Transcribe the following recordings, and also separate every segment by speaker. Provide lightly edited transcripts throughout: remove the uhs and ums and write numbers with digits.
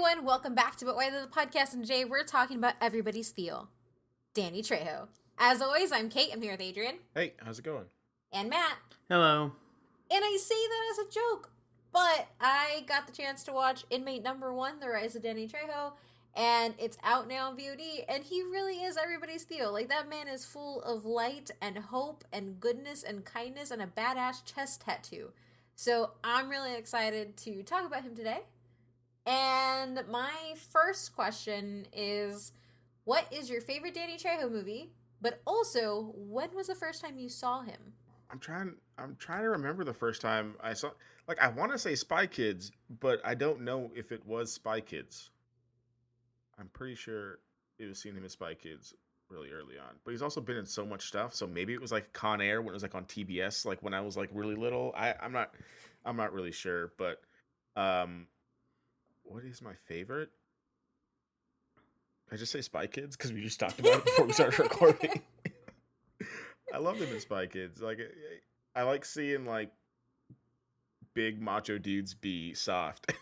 Speaker 1: everyone, welcome back to But Why the Podcast, and today we're talking about everybody's Theo, Danny Trejo. As always, I'm Kate, I'm here with Adrian.
Speaker 2: Hey, how's it going?
Speaker 1: And Matt.
Speaker 3: Hello.
Speaker 1: And I say that as a joke, but I got the chance to watch Inmate Number 1, The Rise of Danny Trejo, and it's out now on VOD, and he really is everybody's Theo. Like, that man is full of light and hope and goodness and kindness and a badass chest tattoo. So I'm really excited to talk about him today. And my first question is, what is your favorite Danny Trejo movie? But also, when was the first time you saw him?
Speaker 2: I'm trying to remember the first time I saw, like, I want to say Spy Kids, but I don't know if it was Spy Kids. I'm pretty sure it was seeing him as Spy Kids really early on. But he's also been in so much stuff, so maybe it was like Con Air when it was like on TBS, like when I was like really little. I'm not really sure, but what is my favorite? I just say Spy Kids because we just talked about it before we started recording. I love him in Spy Kids. Like, I like seeing like big macho dudes be soft,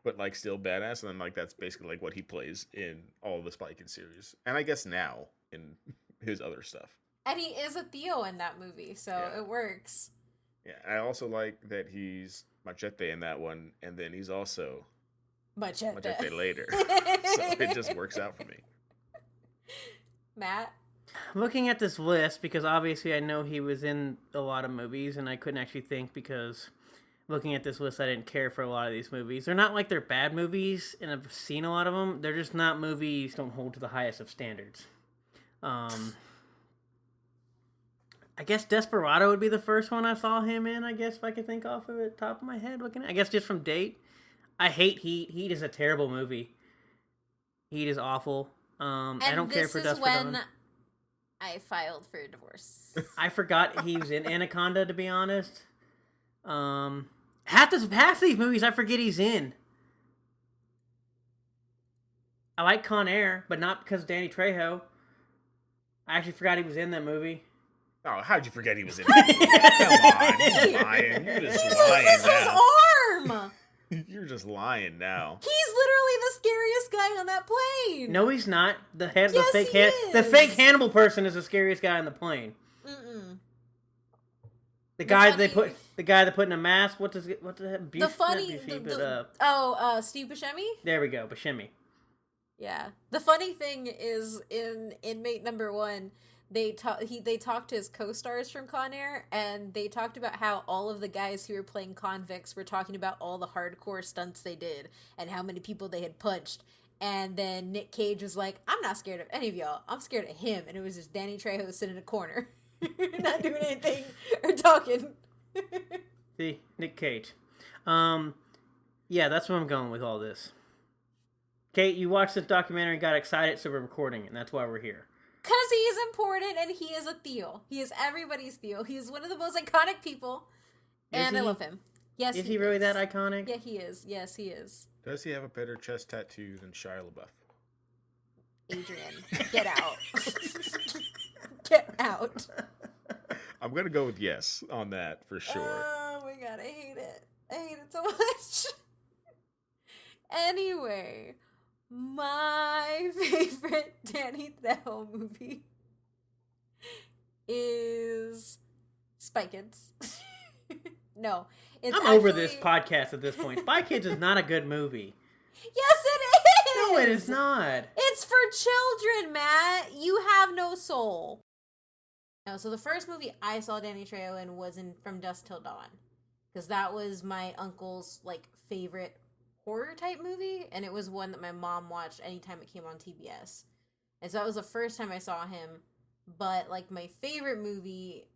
Speaker 2: but like still badass, and then like that's basically like what he plays in all the Spy Kids series, and I guess now in his other stuff.
Speaker 1: And he is a Theo in that movie, so yeah. It works.
Speaker 2: Yeah, I also like that he's Machete in that one, and then he's also Machete later. So it just works out for me.
Speaker 1: Matt?
Speaker 3: Looking at this list, because obviously I know he was in a lot of movies, and I couldn't actually think because looking at this list, I didn't care for a lot of these movies. They're not like they're bad movies, and I've seen a lot of them. They're just not movies don't hold to the highest of standards. I guess Desperado would be the first one I saw him in, I guess, if I could think off of the top of my head. I guess just from date. I hate Heat. Heat is a terrible movie. Heat is awful. I don't care for Desperado.
Speaker 1: And this is when I filed for a divorce.
Speaker 3: I forgot he was in Anaconda, to be honest. Half these movies I forget he's in. I like Con Air, but not because of Danny Trejo. I actually forgot he was in that movie.
Speaker 2: Oh, how'd you forget he was in it? Come on, you're lying. You're just lying
Speaker 1: This is
Speaker 2: now.
Speaker 1: his arm!
Speaker 2: You're just lying now.
Speaker 1: He's literally the scariest guy on that plane!
Speaker 3: No, he's not. The
Speaker 1: fake
Speaker 3: Hannibal person is the scariest guy on the plane.
Speaker 1: Mm-mm.
Speaker 3: The guy they put in a mask. Steve
Speaker 1: Buscemi?
Speaker 3: There we go, Buscemi.
Speaker 1: Yeah. The funny thing is, in Inmate Number 1, they talked to his co-stars from Con Air, and they talked about how all of the guys who were playing convicts were talking about all the hardcore stunts they did and how many people they had punched. And then Nick Cage was like, "I'm not scared of any of y'all. I'm scared of him." And it was just Danny Trejo sitting in a corner, not doing anything or talking.
Speaker 3: See, Nick Cage. Yeah, that's where I'm going with all this. Kate, you watched this documentary and got excited, so we're recording it, and that's why we're here.
Speaker 1: Because he is important, and he is a Theo. He is everybody's Theo. He is one of the most iconic people, and I love him. Yes,
Speaker 3: is he really that iconic?
Speaker 1: Yeah, he is. Yes, he is.
Speaker 2: Does he have a better chest tattoo than Shia LaBeouf?
Speaker 1: Adrian, get out. Get out.
Speaker 2: I'm going to go with yes on that for sure.
Speaker 1: Oh my god, I hate it. I hate it so much. Anyway, my favorite Danny Trejo movie is Spy Kids. No,
Speaker 3: I'm over this podcast at this point. Spy Kids is not a good movie.
Speaker 1: Yes, it is!
Speaker 3: No, it is not.
Speaker 1: It's for children, Matt. You have no soul. No, so the first movie I saw Danny Trejo in was in From Dusk Till Dawn. Because that was my uncle's, favorite horror type movie, and it was one that my mom watched anytime it came on TBS. And so that was the first time I saw him. But my favorite movie,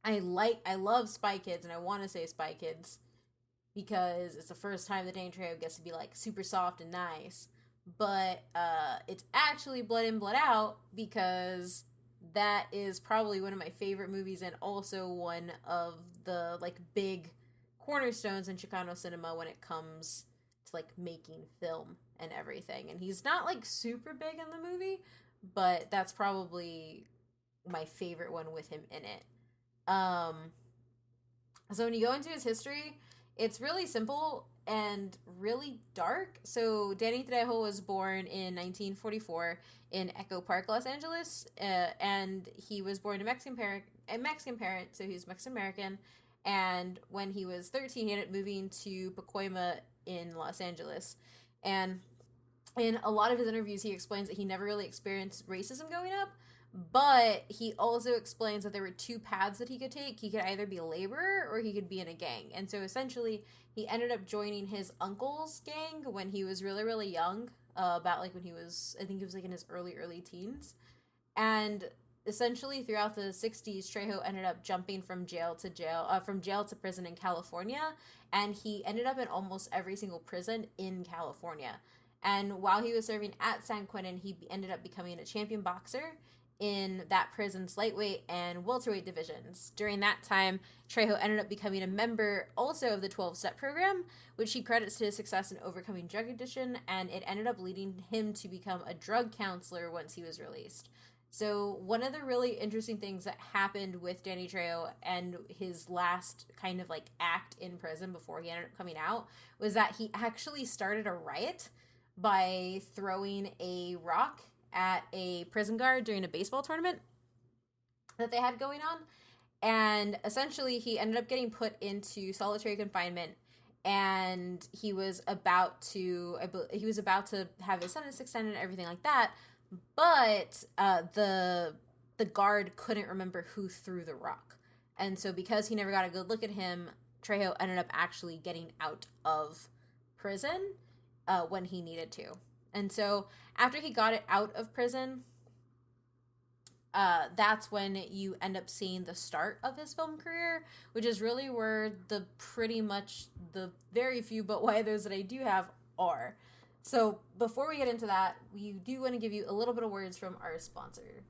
Speaker 1: I love Spy Kids, and I want to say Spy Kids because it's the first time that Danny Trejo gets to be super soft and nice. But it's actually Blood In, Blood Out, because that is probably one of my favorite movies, and also one of the big cornerstones in Chicano cinema when it comes to making film and everything. And he's not super big in the movie, but that's probably my favorite one with him in it. So when you go into his history, it's really simple. and really dark. So Danny Trejo was born in 1944 in Echo Park, Los Angeles, and he was born to a Mexican parent, so he's Mexican American. And when he was 13, he ended up moving to Pacoima in Los Angeles. And in a lot of his interviews, he explains that he never really experienced racism growing up, but he also explains that there were two paths that he could take. He could either be a laborer or he could be in a gang. And so essentially, he ended up joining his uncle's gang when he was really, really young, about like when he was, I think he was like in his early teens. And essentially throughout the 60s, Trejo ended up jumping from jail to prison in California. And he ended up in almost every single prison in California. And while he was serving at San Quentin, he ended up becoming a champion boxer in that prison's lightweight and welterweight divisions. During that time, Trejo ended up becoming a member also of the 12-step program, which he credits to his success in overcoming drug addiction, and it ended up leading him to become a drug counselor once he was released. So one of the really interesting things that happened with Danny Trejo and his last kind of like act in prison before he ended up coming out was that he actually started a riot by throwing a rock at a prison guard during a baseball tournament that they had going on. And essentially he ended up getting put into solitary confinement, and he was about to have his sentence extended and everything like that. But the guard couldn't remember who threw the rock. And so because he never got a good look at him, Trejo ended up actually getting out of prison when he needed to. And so after he got it out of prison, that's when you end up seeing the start of his film career, which is really where the very few but why those that I do have are. So before we get into that, we do want to give you a little bit of words from our sponsor.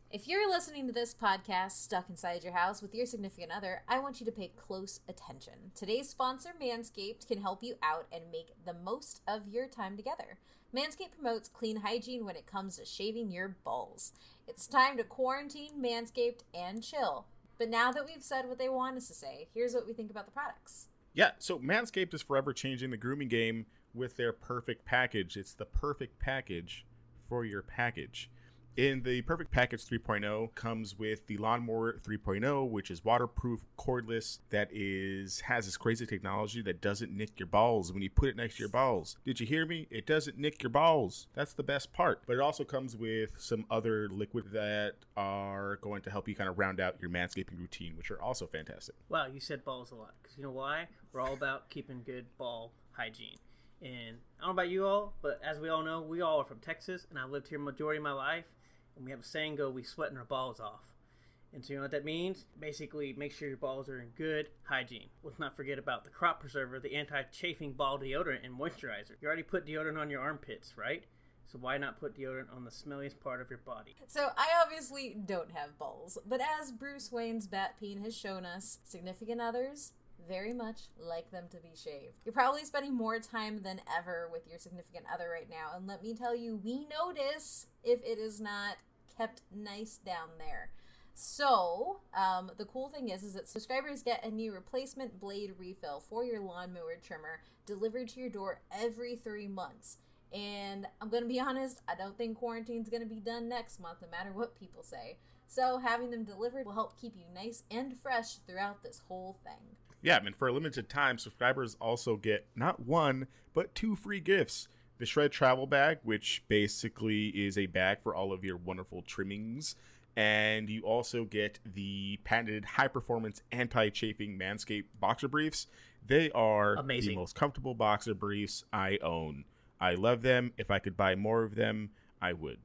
Speaker 1: If you're listening to this podcast stuck inside your house with your significant other, I want you to pay close attention. Today's sponsor, Manscaped, can help you out and make the most of your time together. Manscaped promotes clean hygiene when it comes to shaving your balls. It's time to quarantine, Manscaped, and chill. But now that we've said what they want us to say, here's what we think about the products.
Speaker 2: Yeah, so Manscaped is forever changing the grooming game with their Perfect Package. It's the perfect package for your package. In the Perfect Package 3.0 comes with the Lawnmower 3.0, which is waterproof, cordless, has this crazy technology that doesn't nick your balls when you put it next to your balls. Did you hear me? It doesn't nick your balls. That's the best part. But it also comes with some other liquid that are going to help you kind of round out your manscaping routine, which are also fantastic.
Speaker 3: Wow, you said balls a lot. Because you know why? We're all about keeping good ball hygiene. And I don't know about you all, but as we all know, we all are from Texas, and I've lived here majority of my life. And we have a saying go, we sweating our balls off. And so you know what that means? Basically, make sure your balls are in good hygiene. Let's not forget about the crop preserver, the anti-chafing ball deodorant and moisturizer. You already put deodorant on your armpits, right? So why not put deodorant on the smelliest part of your body?
Speaker 1: So I obviously don't have balls, but as Bruce Wayne's Batpeen has shown us, significant others very much like them to be shaved. You're probably spending more time than ever with your significant other right now, and let me tell you, we notice if it is not kept nice down there. So, the cool thing is that subscribers get a new replacement blade refill for your lawnmower trimmer delivered to your door every 3 months. And I'm going to be honest, I don't think quarantine's going to be done next month, no matter what people say. So having them delivered will help keep you nice and fresh throughout this whole thing.
Speaker 2: Yeah, and for a limited time, subscribers also get not one, but 2 free gifts. The Shred Travel Bag, which basically is a bag for all of your wonderful trimmings. And you also get the patented high-performance anti-chafing Manscaped boxer briefs. They are
Speaker 3: amazing.
Speaker 2: The most comfortable boxer briefs I own. I love them. If I could buy more of them, I would.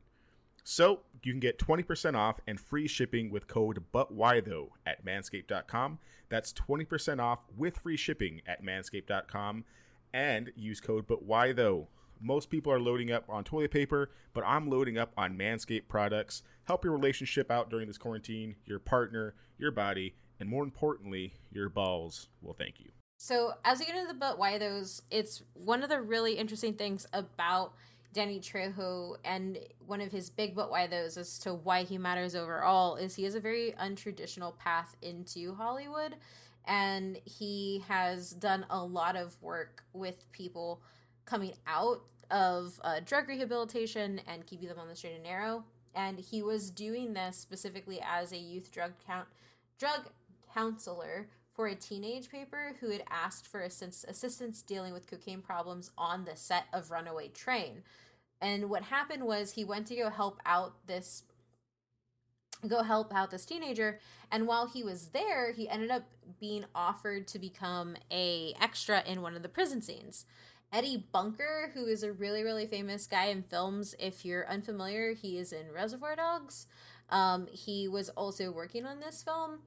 Speaker 2: So you can get 20% off and free shipping with code BUTWHYTHOUGH at manscaped.com. That's 20% off with free shipping at manscaped.com, and use code BUTWHYTHOugh. Most people are loading up on toilet paper, but I'm loading up on Manscaped products. Help your relationship out during this quarantine, your partner, your body, and more importantly, your balls will thank you.
Speaker 1: So as we get into the But Why Those, it's one of the really interesting things about Danny Trejo, and one of his big But Why Those as to why he matters overall, is he has a very untraditional path into Hollywood. and he has done a lot of work with people coming out of drug rehabilitation and keeping them on the straight and narrow. And he was doing this specifically as a youth drug counselor for a teenage paper who had asked for assistance dealing with cocaine problems on the set of Runaway Train. And what happened was he went to go help out this teenager, and while he was there he ended up being offered to become a extra in one of the prison scenes. Eddie Bunker, who is a really, really famous guy in films, if you're unfamiliar, he is in Reservoir Dogs. He was also working on this film.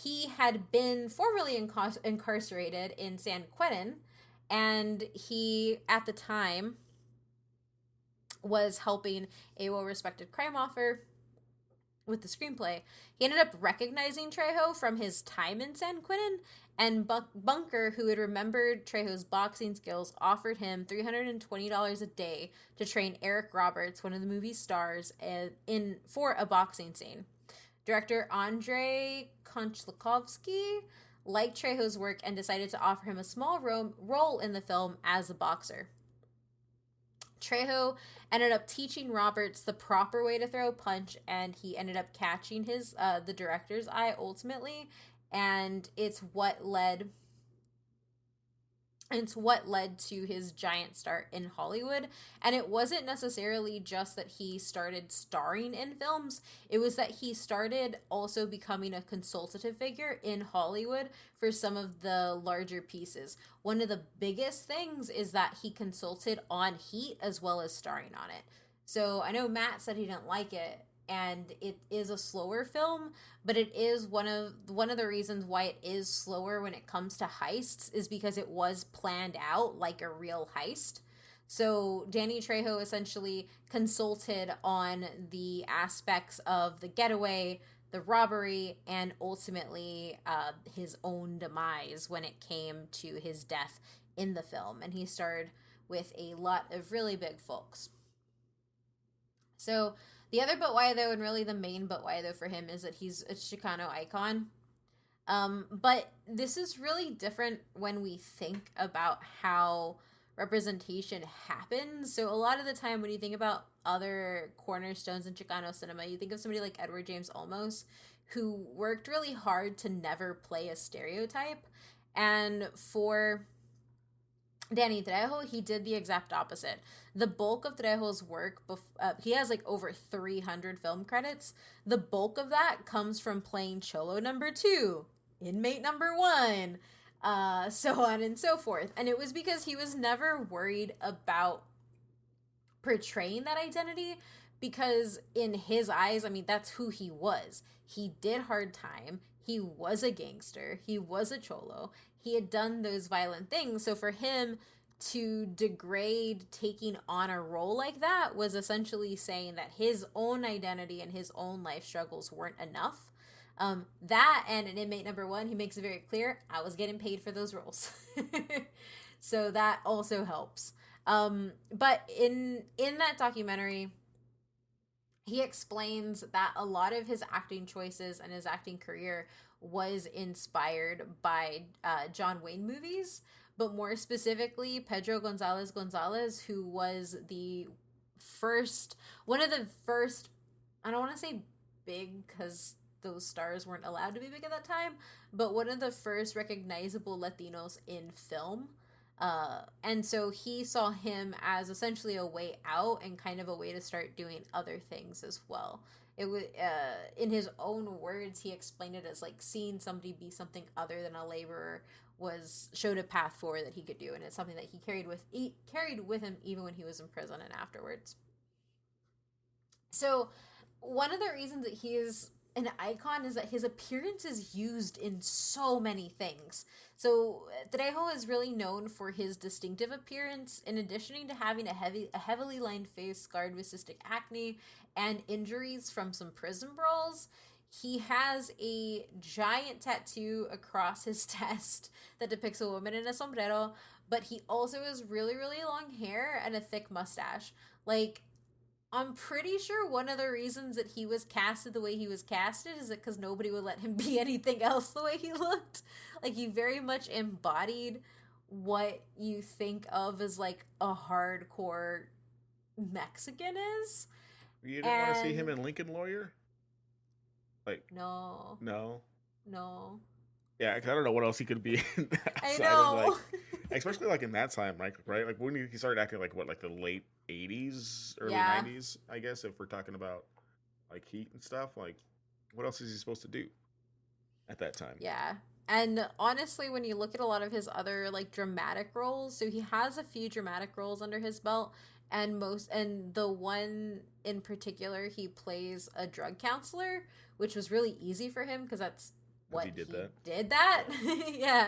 Speaker 1: He had been formerly incarcerated in San Quentin, and he, at the time, was helping a well-respected crime author with the screenplay. He ended up recognizing Trejo from his time in San Quentin, and Bunker, who had remembered Trejo's boxing skills, offered him $320 a day to train Eric Roberts, one of the movie's stars, for a boxing scene. Director Andrei Konchalovsky liked Trejo's work and decided to offer him a small role in the film as a boxer. Trejo ended up teaching Roberts the proper way to throw a punch, and he ended up catching the director's eye ultimately, and it's what led to his giant start in Hollywood. And it wasn't necessarily just that he started starring in films, it was that he started also becoming a consultative figure in Hollywood for some of the larger pieces. One of the biggest things is that he consulted on Heat as well as starring on it. So I know Matt said he didn't like it, and it is a slower film, but it is one of the reasons why it is slower when it comes to heists is because it was planned out like a real heist. So Danny Trejo essentially consulted on the aspects of the getaway, the robbery, and ultimately his own demise when it came to his death in the film. And he starred with a lot of really big folks. So the other but why though, and really the main but why though for him, is that he's a Chicano icon. But this is really different when we think about how representation happens. So a lot of the time when you think about other cornerstones in Chicano cinema, you think of somebody like Edward James Olmos, who worked really hard to never play a stereotype. And for Danny Trejo, he did the exact opposite. The bulk of Trejo's work, he has like over 300 film credits. The bulk of that comes from playing Cholo number 2, inmate number 1, so on and so forth. And it was because he was never worried about portraying that identity, because in his eyes, I mean, that's who he was. He did hard time. He was a gangster. He was a cholo. He had done those violent things. So for him to degrade taking on a role like that was essentially saying that his own identity and his own life struggles weren't enough. That, and in inmate number 1, he makes it very clear, I was getting paid for those roles. So that also helps. But in that documentary, he explains that a lot of his acting choices and his acting career was inspired by John Wayne movies, but more specifically Pedro Gonzalez, who was one of the first, I don't want to say big because those stars weren't allowed to be big at that time, but one of the first recognizable Latinos in film. And so he saw him as essentially a way out and kind of a way to start doing other things as well. It was, in his own words, he explained it as like seeing somebody be something other than a laborer showed a path forward that he could do, and it's something that he carried with him even when he was in prison and afterwards. So one of the reasons that he is an icon is that his appearance is used in so many things. So Trejo is really known for his distinctive appearance, in addition to having a heavily lined face scarred with cystic acne and injuries from some prison brawls. He has a giant tattoo across his chest that depicts a woman in a sombrero, but he also has really, really long hair and a thick mustache. Like, I'm pretty sure one of the reasons that he was casted the way he was casted is that because nobody would let him be anything else the way he looked. Like, he very much embodied what you think of as like a hardcore Mexican is.
Speaker 2: You didn't want to see him
Speaker 1: And
Speaker 2: in Lincoln Lawyer? Like,
Speaker 1: no,
Speaker 2: no.
Speaker 1: no.
Speaker 2: Yeah, because I don't know what else he could be
Speaker 1: I
Speaker 2: outside of like,
Speaker 1: know.
Speaker 2: especially like in that time, right? Like when he started acting like what, like the late '80s, early
Speaker 1: Yeah.
Speaker 2: '90s, I guess. If we're talking about like Heat and stuff, like what else is he supposed to do at that time?
Speaker 1: Yeah. And honestly, when you look at a lot of his other like dramatic roles, so he has a few dramatic roles under his belt, and the one in particular, he plays a drug counselor, which was really easy for him because that's
Speaker 2: Because
Speaker 1: what
Speaker 2: he did
Speaker 1: he
Speaker 2: that.
Speaker 1: did that. Yeah.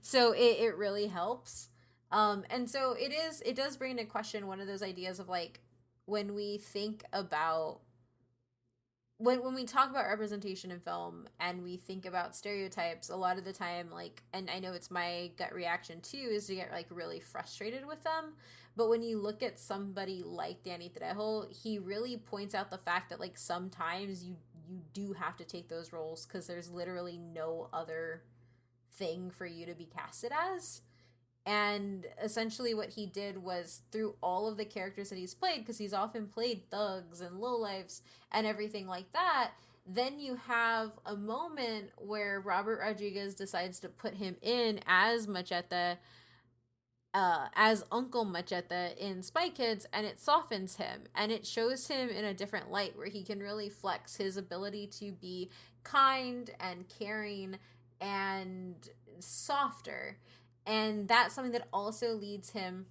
Speaker 1: So it really helps. And so it does bring into question one of those ideas of like when we think about when we talk about representation in film and we think about stereotypes, a lot of the time, like, and I know it's my gut reaction too, is to get like really frustrated with them. But when you look at somebody like Danny Trejo, he really points out the fact that like sometimes you do have to take those roles because there's literally no other thing for you to be casted as. And essentially, what he did was through all of the characters that he's played, because he's often played thugs and lowlifes and everything like that. Then you have a moment where Robert Rodriguez decides to put him in as Machete, as Uncle Machete in Spy Kids, and it softens him and it shows him in a different light where he can really flex his ability to be kind and caring and softer. And that's something that also leads him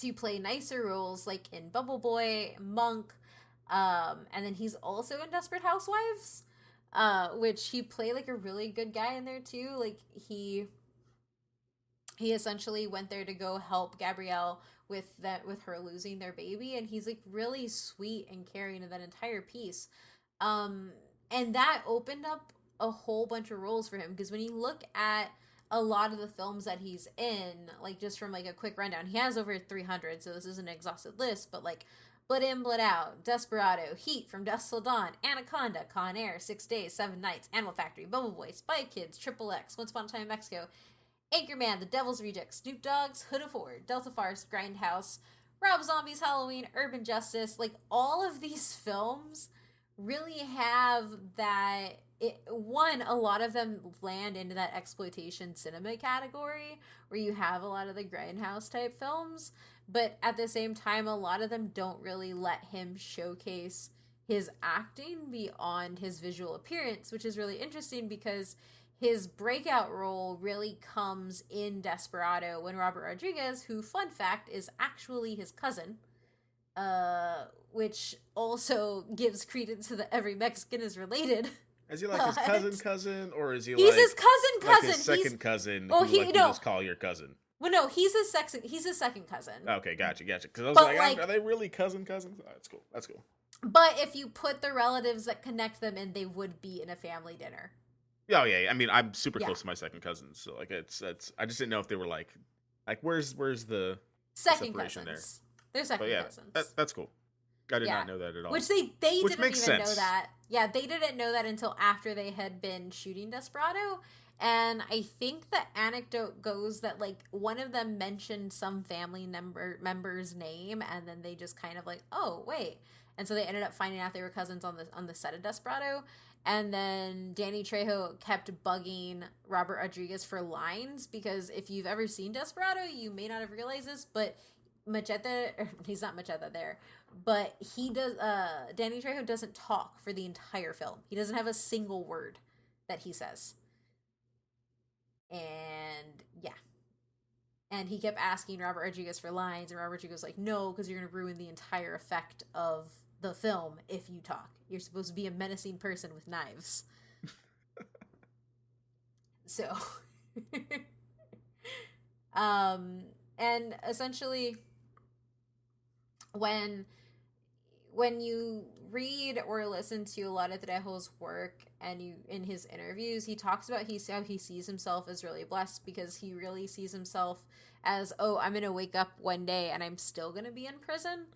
Speaker 1: to play nicer roles like in Bubble Boy, Monk, and then he's also in Desperate Housewives, which he played like a really good guy in there too. Like he essentially went there to go help Gabrielle with her losing their baby, and he's like really sweet and caring in that entire piece. Um, and that opened up a whole bunch of roles for him because when you look at a lot of the films that he's in, like just from like a quick rundown, he has over 300, so this isn't an exhaustive list, but like Blood In, Blood Out, Desperado, Heat, From Dusk Till Dawn, Anaconda, Con Air, 6 Days, 7 Nights, Animal Factory, Bubble Boy, Spy Kids, Triple X, Once Upon a Time in Mexico, Anchorman, The Devil's Rejects, Snoop Dogg's Hood of Ford, Delta Farce, Grindhouse, Rob Zombie's Halloween, Urban Justice, like all of these films really have that one, a lot of them land into that exploitation cinema category where you have a lot of the grindhouse type films, but at the same time a lot of them don't really let him showcase his acting beyond his visual appearance, which is really interesting because his breakout role really comes in Desperado when Robert Rodriguez, who fun fact is actually his cousin, which also gives credence to the every Mexican is related.
Speaker 2: Is he like his cousin, or is he
Speaker 1: He's
Speaker 2: like
Speaker 1: his cousin.
Speaker 2: like his second cousin?
Speaker 1: Well,
Speaker 2: who, like, you just call your cousin.
Speaker 1: Well, no, he's his second cousin.
Speaker 2: Okay, gotcha. Because I was
Speaker 1: But,
Speaker 2: like, are they really cousins? Oh, that's cool. That's cool.
Speaker 1: But if you put the relatives that connect them in, they would be in a family dinner.
Speaker 2: Oh yeah. I mean, I'm super
Speaker 1: Yeah.
Speaker 2: close to my second cousins, so like it's I just didn't know if they were like where's the
Speaker 1: Second
Speaker 2: separation
Speaker 1: cousins. They're second cousins.
Speaker 2: That's cool. I did not know that at all.
Speaker 1: Which they didn't even
Speaker 2: makes sense.
Speaker 1: know that. Yeah, they didn't know that until after they had been shooting Desperado. And I think the anecdote goes that like one of them mentioned some family member's name, and then they just kind of like, oh wait, and so they ended up finding out they were cousins on the set of Desperado. And then Danny Trejo kept bugging Robert Rodriguez for lines because if you've ever seen Desperado, you may not have realized this, but he's not Machete there, but he does. Danny Trejo doesn't talk for the entire film. He doesn't have a single word that he says. And yeah, and he kept asking Robert Rodriguez for lines, and Robert Rodriguez was like, "No, because you're gonna ruin the entire effect of the film if you talk. You're supposed to be a menacing person with knives." So, and essentially, when you read or listen to a lot of Trejo's work and you in his interviews, he talks about how he sees himself as really blessed because he really sees himself as, oh, I'm gonna wake up one day and I'm still gonna be in prison,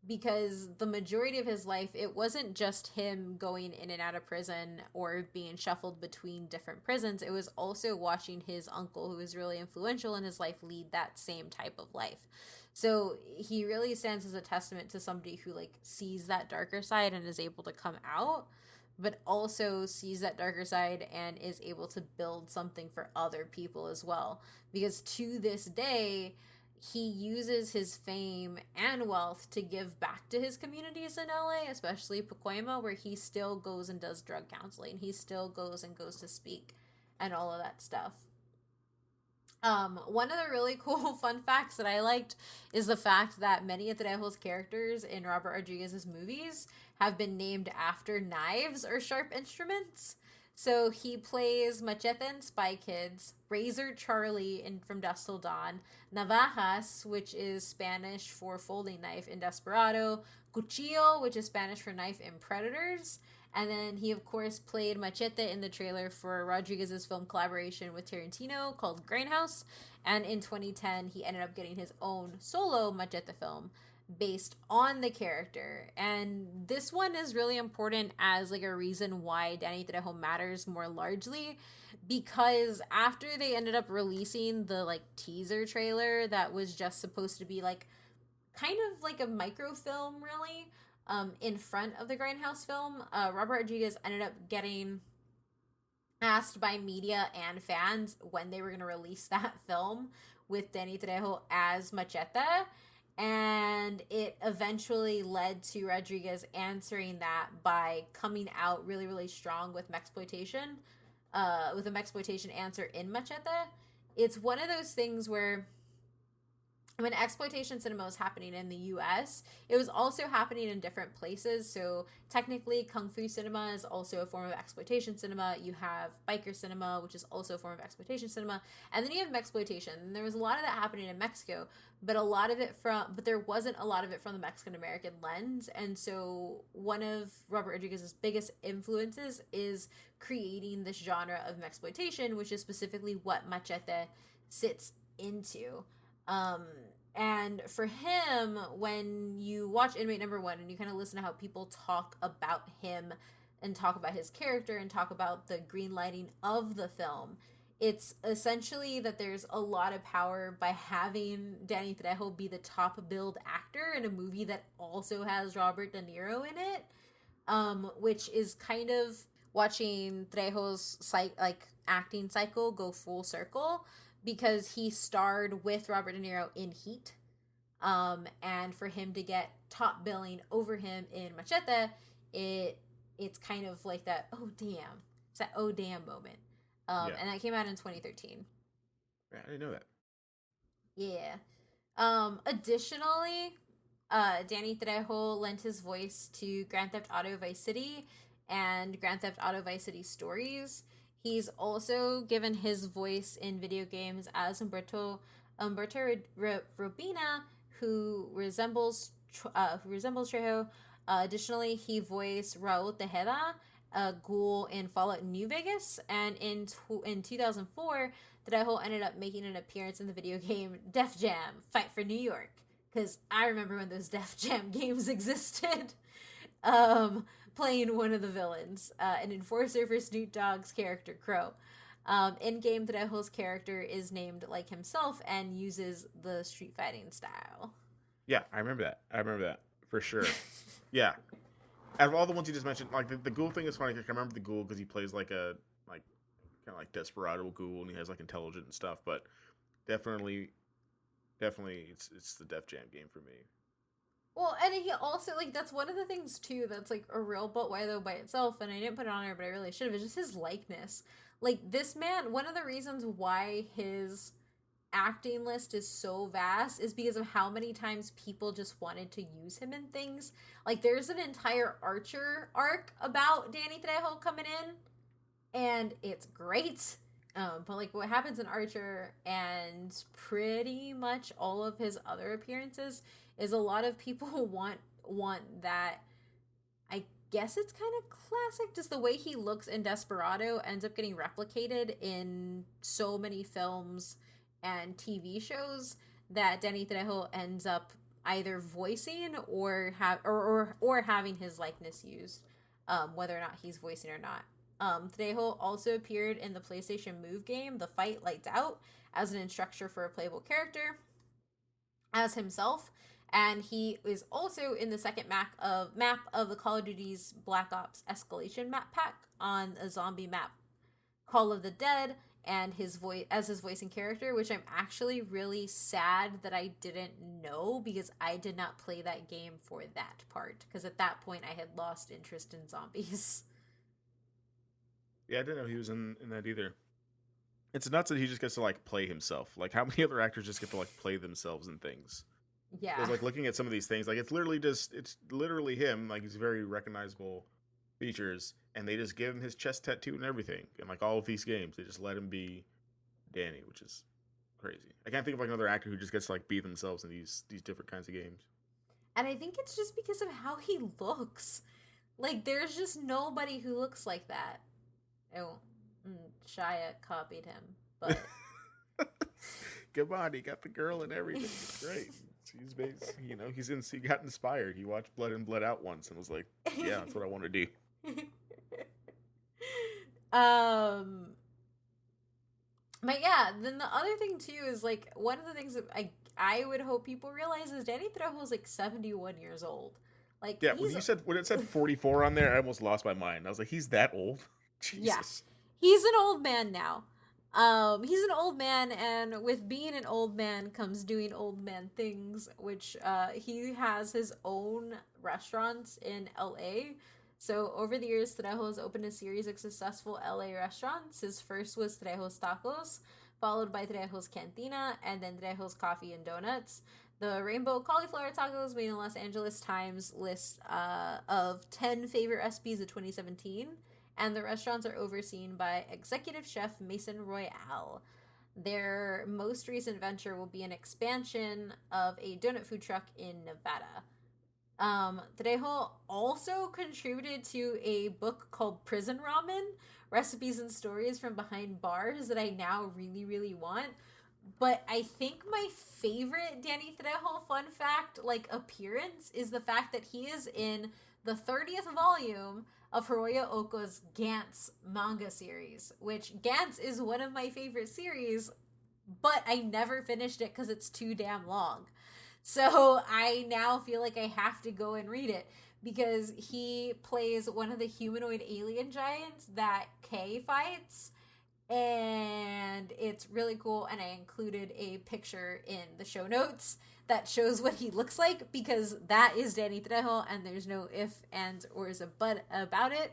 Speaker 1: because the majority of his life, it wasn't just him going in and out of prison or being shuffled between different prisons. It was also watching his uncle, who was really influential in his life, lead that same type of life. So he really stands as a testament to somebody who like sees that darker side and is able to come out, but also sees that darker side and is able to build something for other people as well. Because to this day, he uses his fame and wealth to give back to his communities in LA, especially Pacoima, where he still goes and does drug counseling. He still goes to speak and all of that stuff. One of the really cool fun facts that I liked is the fact that many of Trejo's characters in Robert Rodriguez's movies have been named after knives or sharp instruments. So he plays Machete in Spy Kids, Razor Charlie in From Dusk Till Dawn, Navajas, which is Spanish for folding knife in Desperado, Cuchillo, which is Spanish for knife in Predators, and then he, of course, played Machete in the trailer for Rodriguez's film collaboration with Tarantino called Grindhouse. And in 2010, he ended up getting his own solo Machete film based on the character. And this one is really important as like a reason why Danny Trejo matters more largely, because after they ended up releasing the like teaser trailer that was just supposed to be like kind of like a microfilm, really, in front of the Grindhouse film, Robert Rodriguez ended up getting asked by media and fans when they were going to release that film with Danny Trejo as Machete, and it eventually led to Rodriguez answering that by coming out really, really strong with Mexploitation, with a Mexploitation answer in Machete. It's one of those things where when exploitation cinema was happening in the US, it was also happening in different places. So technically, Kung Fu cinema is also a form of exploitation cinema. You have biker cinema, which is also a form of exploitation cinema. And then you have Mexploitation. And there was a lot of that happening in Mexico, but there wasn't a lot of it from the Mexican American lens. And so one of Robert Rodriguez's biggest influences is creating this genre of Mexploitation, which is specifically what Machete sits into. And for him, when you watch Inmate Number One and you kind of listen to how people talk about him and talk about his character and talk about the green lighting of the film, it's essentially that there's a lot of power by having Danny Trejo be the top billed actor in a movie that also has Robert De Niro in it, which is kind of watching Trejo's acting cycle go full circle, because he starred with Robert De Niro in Heat. And for him to get top billing over him in Machete, it's kind of like that, oh damn. It's that oh damn moment. And that came out in 2013.
Speaker 2: Yeah, I didn't know that.
Speaker 1: Yeah. Additionally, Danny Trejo lent his voice to Grand Theft Auto Vice City and Grand Theft Auto Vice City Stories. He's also given his voice in video games as Humberto Robina, who resembles Trejo. Additionally, he voiced Raul Tejeda, a ghoul in Fallout New Vegas, and in 2004, Trejo ended up making an appearance in the video game Def Jam: Fight for New York, because I remember when those Def Jam games existed. Playing one of the villains, an enforcer for Snoop Dogg's character Crow. In-game, Trejo's character is named like himself and uses the street fighting style.
Speaker 2: Yeah, I remember that for sure. Yeah, out of all the ones you just mentioned, like the ghoul thing is funny. Like, I remember the ghoul because he plays like a kind of like desperado ghoul, and he has like intelligent and stuff. But definitely, it's the Def Jam game for me.
Speaker 1: Well, and he also, like, that's one of the things, too, that's, like, a real but why, though, by itself, and I didn't put it on there, but I really should have, is just his likeness. Like, this man, one of the reasons why his acting list is so vast is because of how many times people just wanted to use him in things. Like, there's an entire Archer arc about Danny Trejo coming in, and it's great. But, like, what happens in Archer and pretty much all of his other appearances is a lot of people want that. I guess it's kind of classic, just the way he looks in Desperado ends up getting replicated in so many films and TV shows that Danny Trejo ends up either voicing or having his likeness used, whether or not he's voicing or not. Trejo also appeared in the PlayStation Move game, The Fight Lights Out, as an instructor for a playable character as himself, and he is also in the second map of the Call of Duty's Black Ops Escalation map pack on a zombie map, Call of the Dead, and his voicing character, which I'm actually really sad that I didn't know, because I did not play that game for that part, because at that point I had lost interest in zombies.
Speaker 2: Yeah, I didn't know he was in that either. It's nuts that he just gets to like play himself. Like, how many other actors just get to like play themselves in things?
Speaker 1: Yeah.
Speaker 2: Because like looking at some of these things, like it's literally him. Like, he's very recognizable features, and they just give him his chest tattoo and everything. And like all of these games, they just let him be Danny, which is crazy. I can't think of like another actor who just gets to like be themselves in these different kinds of games.
Speaker 1: And I think it's just because of how he looks. Like, there's just nobody who looks like that. Oh, Shia copied him, but
Speaker 2: Come on, he got the girl and everything. It's great. He got inspired. He watched Blood In, Blood Out once and was like, yeah, that's what I want to do.
Speaker 1: But yeah, then the other thing too is like, one of the things that I would hope people realize is Danny Trejo is like 71 years old. Like,
Speaker 2: yeah, when it said 44 on there, I almost lost my mind. I was like, he's that old? Jesus.
Speaker 1: Yeah, he's an old man now. He's an old man, and with being an old man comes doing old man things, which he has his own restaurants in LA. So over the years, Trejo has opened a series of successful LA restaurants. His first was Trejo's Tacos, followed by Trejo's Cantina, and then Trejo's Coffee and Donuts. The Rainbow Cauliflower Tacos made the Los Angeles Times list of 10 favorite recipes of 2017, and the restaurants are overseen by executive chef Mason Royale. Their most recent venture will be an expansion of a donut food truck in Nevada. Trejo also contributed to a book called Prison Ramen, Recipes and Stories from Behind Bars, that I now really, really want. But I think my favorite Danny Trejo fun fact, like, appearance, is the fact that he is in the 30th volume of Hiroya Oko's Gantz manga series, which Gantz is one of my favorite series, but I never finished it because it's too damn long. So I now feel like I have to go and read it, because he plays one of the humanoid alien giants that Kay fights, and it's really cool, and I included a picture in the show notes that shows what he looks like, because that is Danny Trejo, and there's no if, and, or is a but about it.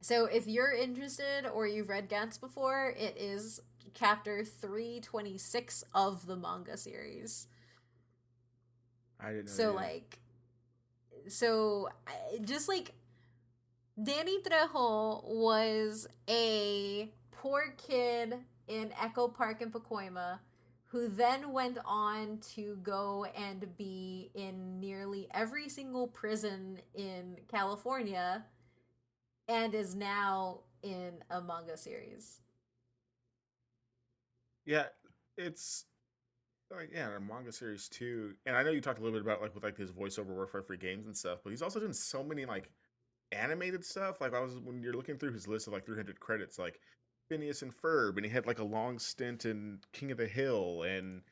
Speaker 1: So if you're interested, or you've read Gantz before, it is chapter 326 of the manga series.
Speaker 2: I didn't know.
Speaker 1: So just like, Danny Trejo was a poor kid in Echo Park in Pacoima, who then went on to go and be in nearly every single prison in California, and is now in a manga series.
Speaker 2: Yeah, it's like, a manga series too. And I know you talked a little bit about like with like his voiceover work for games and stuff, but he's also doing so many like animated stuff. Like, when you're looking through his list of like 300 credits, like Phineas and Ferb, and he had like a long stint in King of the Hill, and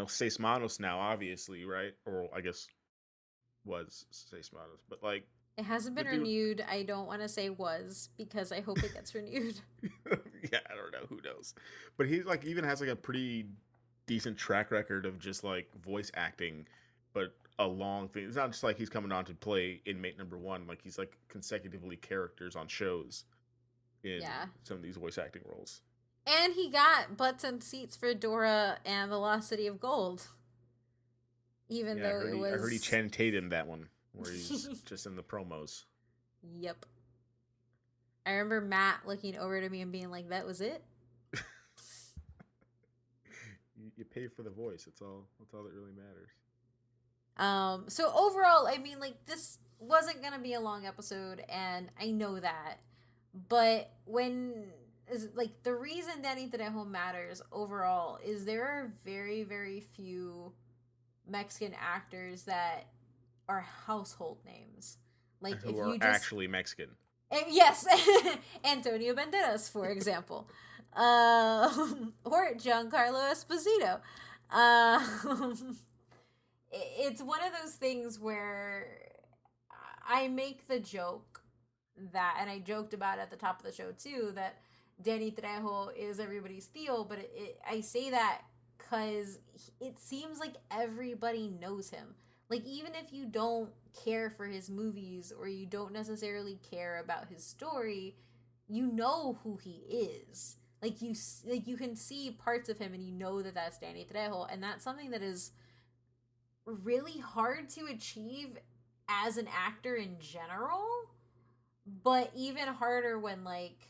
Speaker 2: Seis Manos now, obviously, right? Or I guess was Seis Manos, but like,
Speaker 1: it hasn't been renewed. I don't want to say was, because I hope it gets renewed.
Speaker 2: Yeah, I don't know. Who knows? But he like even has like a pretty decent track record of just like voice acting, but a long thing. It's not just like he's coming on to play inmate number one. Like, he's like consecutively characters on shows in some of these voice acting roles.
Speaker 1: And he got butts and seats for Dora and the Lost City of Gold. Even though I
Speaker 2: heard he Channing Tatum that one, where he's just in the promos.
Speaker 1: Yep. I remember Matt looking over to me and being like, "That was it."
Speaker 2: You pay for the voice. That's all that really matters.
Speaker 1: So overall, I mean, like, this wasn't gonna be a long episode, and I know that. But the reason Danny Trejo matters overall is there are very, very few Mexican actors that are household names. Like
Speaker 2: Who
Speaker 1: if
Speaker 2: are
Speaker 1: you just
Speaker 2: actually Mexican.
Speaker 1: yes, Antonio Banderas, for example, or Giancarlo Esposito. It's one of those things where I make the joke that, and I joked about it at the top of the show too, that Danny Trejo is everybody's Theo, but I say that because it seems like everybody knows him. Like, even if you don't care for his movies or you don't necessarily care about his story, you know who he is. You can see parts of him and you know that that's Danny Trejo, and that's something that is really hard to achieve as an actor in general, but even harder when, like,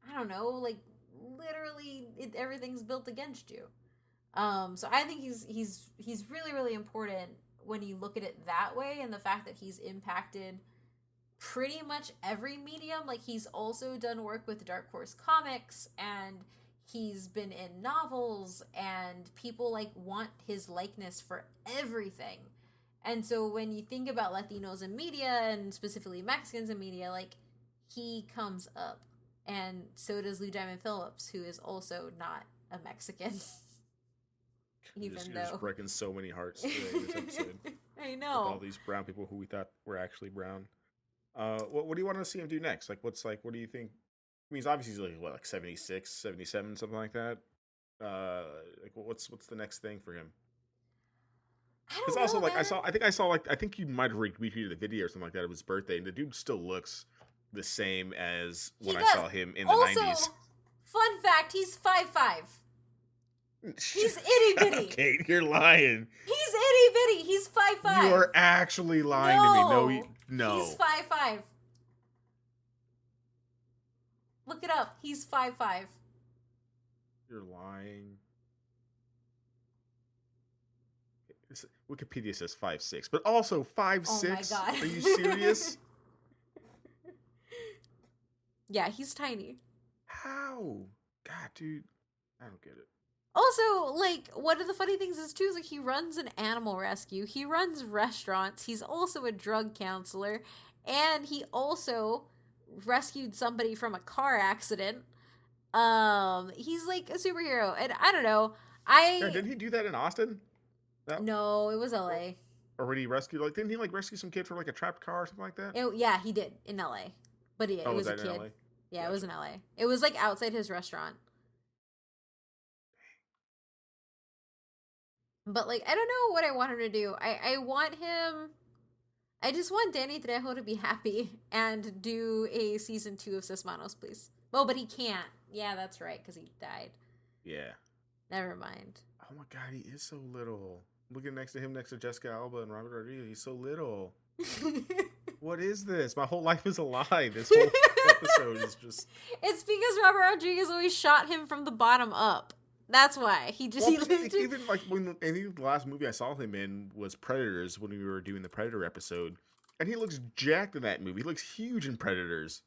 Speaker 1: I don't know, like, literally everything's built against you. So I think he's really, really important when you look at it that way, and the fact that he's impacted pretty much every medium. Like, he's also done work with Dark Horse Comics, and he's been in novels, and people like want his likeness for everything. And so when you think about Latinos in media, and specifically Mexicans in media, like, he comes up. And so does Lou Diamond Phillips, who is also not a Mexican.
Speaker 2: You're just breaking so many hearts today in this episode.
Speaker 1: I know.
Speaker 2: With all these brown people who we thought were actually brown. What do you want to see him do next? What do you think? I mean, he's obviously like 76, 77, something like that. What's the next thing for him? Because also,
Speaker 1: man.
Speaker 2: I think you might have retweeted the video or something like that of his birthday, and the dude still looks the same as when I saw him in the 90s.
Speaker 1: Fun fact, he's 5'5". He's itty bitty.
Speaker 2: Kate, you're lying.
Speaker 1: He's itty bitty. He's 5'5".
Speaker 2: You are actually lying to me. No.
Speaker 1: He's 5'5". Look it up. He's 5'5".
Speaker 2: You're lying. Wikipedia says 5'6", but also 5'6".
Speaker 1: Oh my God.
Speaker 2: Are you serious?
Speaker 1: Yeah, he's tiny.
Speaker 2: How? God, dude, I don't get it.
Speaker 1: Also, like, one of the funny things is, too, is, like, he runs an animal rescue. He runs restaurants. He's also a drug counselor. And he also rescued somebody from a car accident. He's, like, a superhero. And I don't know.
Speaker 2: Yeah, didn't he do that in Austin?
Speaker 1: No, it was LA.
Speaker 2: Or when he rescued, didn't he, rescue some kid from, a trapped car or something like that?
Speaker 1: Yeah, he did, in LA. But yeah, it was a kid.
Speaker 2: In LA?
Speaker 1: Yeah, gotcha. It was in LA. It was, like, outside his restaurant. But, like, I don't know what I want him to do. I just want Danny Trejo to be happy and do a season 2 of Sis Manos, please. Oh, but he can't. Yeah, that's right, because he died.
Speaker 2: Yeah.
Speaker 1: Never mind.
Speaker 2: Oh my God, he is so little. Looking next to him, next to Jessica Alba and Robert Rodriguez, he's so little. What is this? My whole life is a lie. This whole episode is just...
Speaker 1: It's because Robert Rodriguez always shot him from the bottom up. That's why.
Speaker 2: Even when the last movie I saw him in was Predators, when we were doing the Predator episode, and he looks jacked in that movie. He looks huge in Predators.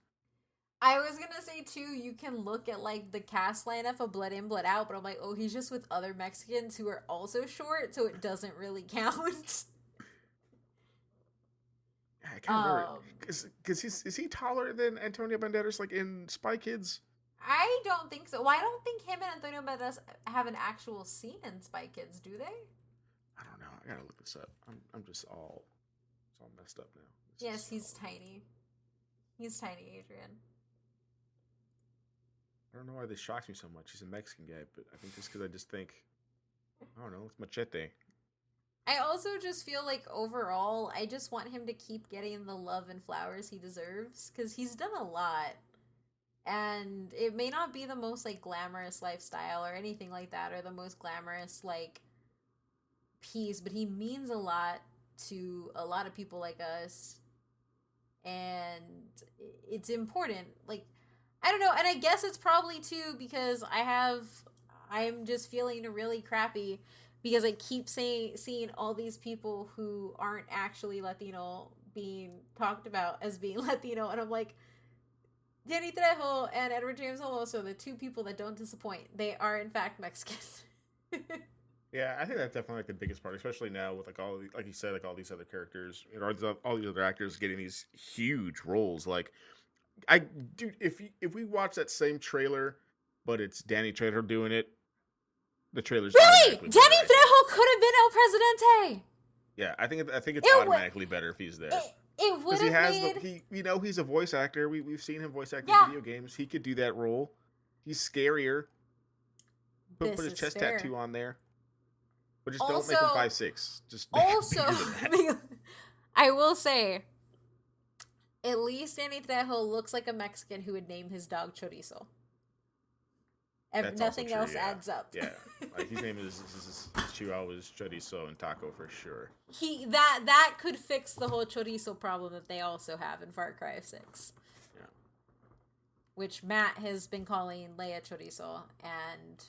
Speaker 1: I was gonna say too, you can look at the cast lineup of Blood In, Blood Out, but I'm like, oh, he's just with other Mexicans who are also short, so it doesn't really count.
Speaker 2: I can't remember. Because is he taller than Antonio Banderas, in Spy Kids?
Speaker 1: I don't think so. Well, I don't think him and Antonio Banderas have an actual scene in Spy Kids, do they?
Speaker 2: I don't know. I gotta look this up. I'm just all messed up now.
Speaker 1: Yes, he's tiny. He's tiny, Adrian.
Speaker 2: I don't know why this shocks me so much. He's a Mexican guy, but I think just because I don't know, it's machete.
Speaker 1: I also just feel like overall, I just want him to keep getting the love and flowers he deserves, because he's done a lot. And it may not be the most, glamorous lifestyle or anything like that, or the most glamorous, piece, but he means a lot to a lot of people like us. And it's important. I don't know, and I guess it's probably, too, because I'm just feeling really crappy, because I keep seeing all these people who aren't actually Latino being talked about as being Latino, and I'm like, Danny Trejo and Edward James Olmos are the two people that don't disappoint. They are, in fact, Mexican.
Speaker 2: Yeah, I think that's definitely like the biggest part, especially now with like like you said, like all these other characters, all these other actors getting these huge roles. Like I, dude, if we watch that same trailer, but it's Danny Trejo doing it, the trailer's
Speaker 1: Really?
Speaker 2: automatically better.
Speaker 1: Danny
Speaker 2: I think.
Speaker 1: Trejo could have been El Presidente.
Speaker 2: Yeah, I think it's
Speaker 1: It would.
Speaker 2: automatically better if he's there.
Speaker 1: It would
Speaker 2: Because he
Speaker 1: have
Speaker 2: has
Speaker 1: made.
Speaker 2: he's a voice actor. We've seen him voice act in
Speaker 1: Yeah.
Speaker 2: video games. He could do that role. He's scarier. Put
Speaker 1: This
Speaker 2: his
Speaker 1: is
Speaker 2: chest
Speaker 1: fair.
Speaker 2: tattoo on there. But just don't
Speaker 1: Also,
Speaker 2: make him 5'6". Just make
Speaker 1: Also,
Speaker 2: him bigger than that.
Speaker 1: I will say, at least Danny Trejo looks like a Mexican who would name his dog Chorizo.
Speaker 2: That's
Speaker 1: Nothing
Speaker 2: also true,
Speaker 1: else
Speaker 2: yeah.
Speaker 1: adds up.
Speaker 2: Yeah, like his name is Chihuahua's Chorizo and Taco for sure.
Speaker 1: That could fix the whole chorizo problem that they also have in Far Cry 6.
Speaker 2: Yeah.
Speaker 1: Which Matt has been calling Leia Chorizo, and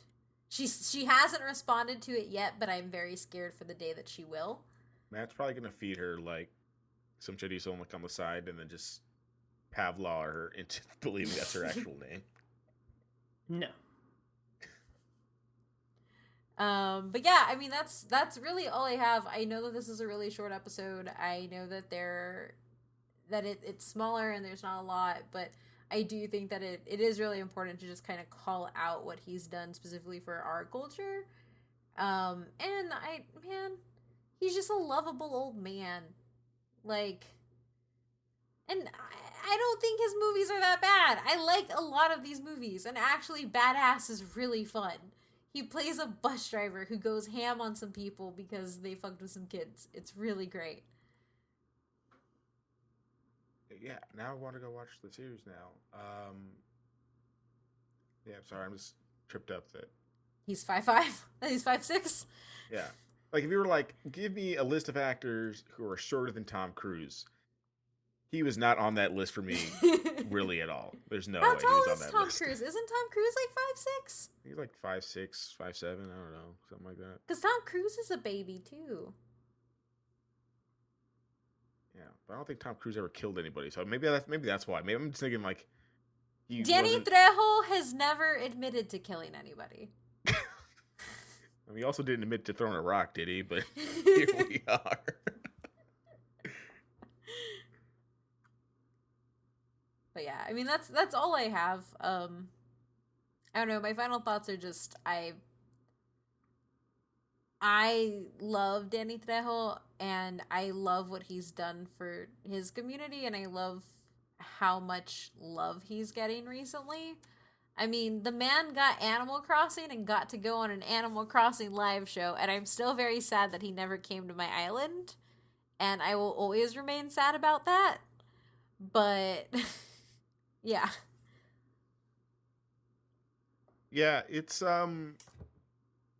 Speaker 1: she hasn't responded to it yet, but I'm very scared for the day that she will.
Speaker 2: Matt's probably gonna feed her like some chorizo like on the side, and then just Pavlov her into believing that's her actual name.
Speaker 3: No.
Speaker 1: But yeah, I mean that's really all I have. I know that this is a really short episode. I know that it's smaller and there's not a lot, but I do think that it is really important to just kind of call out what he's done specifically for our culture. And he's just a lovable old man. Like, and I don't think his movies are that bad. I like a lot of these movies, and actually Badass is really fun. He plays a bus driver who goes ham on some people because they fucked with some kids. It's really great.
Speaker 2: Yeah, now I want to go watch the series now. Yeah, I'm sorry, I'm just tripped up that.
Speaker 1: He's 5'5". He's 5'6".
Speaker 2: Yeah, like if you were like, give me a list of actors who are shorter than Tom Cruise, he was not on that list for me, really at all. There's no
Speaker 1: How
Speaker 2: way he
Speaker 1: tall
Speaker 2: was on
Speaker 1: is
Speaker 2: that
Speaker 1: Tom
Speaker 2: list.
Speaker 1: Cruise? Isn't Tom Cruise like 5'6"?
Speaker 2: He's like 5'6", 5'7", I don't know, something like that.
Speaker 1: Because Tom Cruise is a baby too.
Speaker 2: Yeah, but I don't think Tom Cruise ever killed anybody, so maybe that's why. Maybe I'm just thinking like he
Speaker 1: Danny
Speaker 2: wasn't.
Speaker 1: Trejo has never admitted to killing anybody.
Speaker 2: I mean, he also didn't admit to throwing a rock, did he? But here we are.
Speaker 1: But yeah, I mean that's all I have. I don't know. My final thoughts are just I love Danny Trejo, and I love what he's done for his community, and I love how much love he's getting recently. I mean, the man got Animal Crossing and got to go on an Animal Crossing live show, and I'm still very sad that he never came to my island, and I will always remain sad about that. But yeah.
Speaker 2: Yeah, it's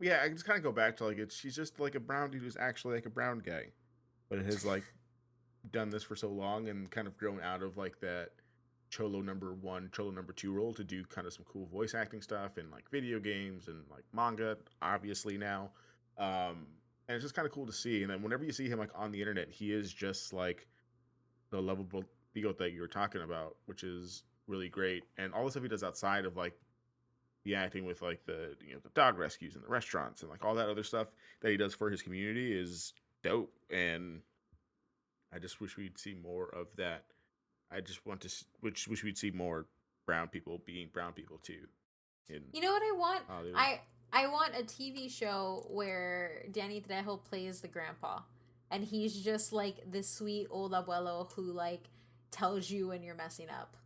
Speaker 2: yeah, I just kind of go back to like she's just like a brown dude who's actually like a brown guy, but it has like done this for so long and kind of grown out of like that Cholo number 1, Cholo number 2 role to do kind of some cool voice acting stuff in like video games and like manga, obviously now. And it's just kind of cool to see. And then whenever you see him like on the internet, he is just like the lovable ego that you were talking about, which is really great. And all the stuff he does outside of like the acting with like the the dog rescues and the restaurants and like all that other stuff that he does for his community is dope. And I just wish we'd see more of that. I just want to wish we'd see more brown people being brown people too.
Speaker 1: You know what I want?
Speaker 2: Hollywood.
Speaker 1: I want a TV show where Danny Trejo plays the grandpa, and he's just like this sweet old abuelo who like tells you when you're messing up.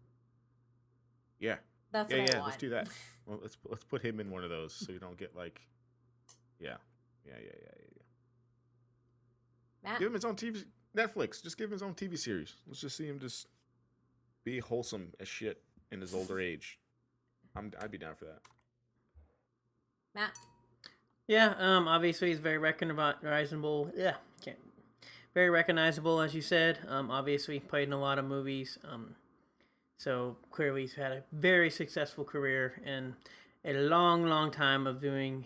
Speaker 2: Yeah.
Speaker 1: That's what I want.
Speaker 2: Let's do that. Well, let's put him in one of those so you don't get like, yeah.
Speaker 1: Matt?
Speaker 2: Give him his own TV Netflix. Just give him his own TV series. Let's just see him just be wholesome as shit in his older age. I'd be down for that.
Speaker 1: Matt?
Speaker 3: Yeah, obviously he's very recognizable. Yeah, very recognizable, as you said. Obviously played in a lot of movies. So clearly he's had a very successful career and a long, long time of doing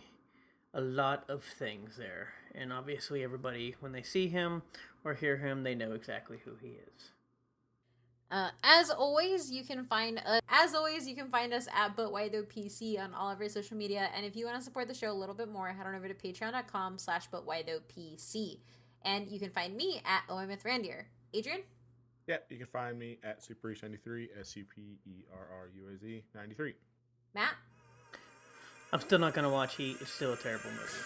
Speaker 3: a lot of things there. And obviously everybody, when they see him or hear him, they know exactly who he is.
Speaker 1: As always, you can find us. As always, you can find us at But Why Though PC on all of our social media. And if you want to support the show a little bit more, head on over to patreon.com/ButWhyThoughPC. And you can find me at OMFRandier. Adrian?
Speaker 2: Yeah, you can find me at Supereast93, SUPERRUAZ 93.
Speaker 1: Matt?
Speaker 3: I'm still not gonna watch Heat. It's still a terrible movie.